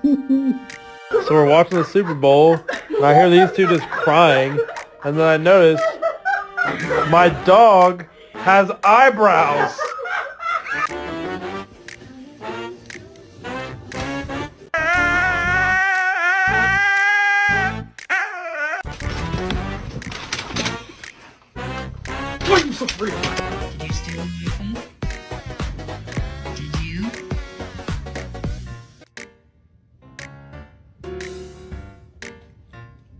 So we're watching the Super Bowl, and I hear these two just crying, and then I notice my dog has eyebrows. Why are you so free?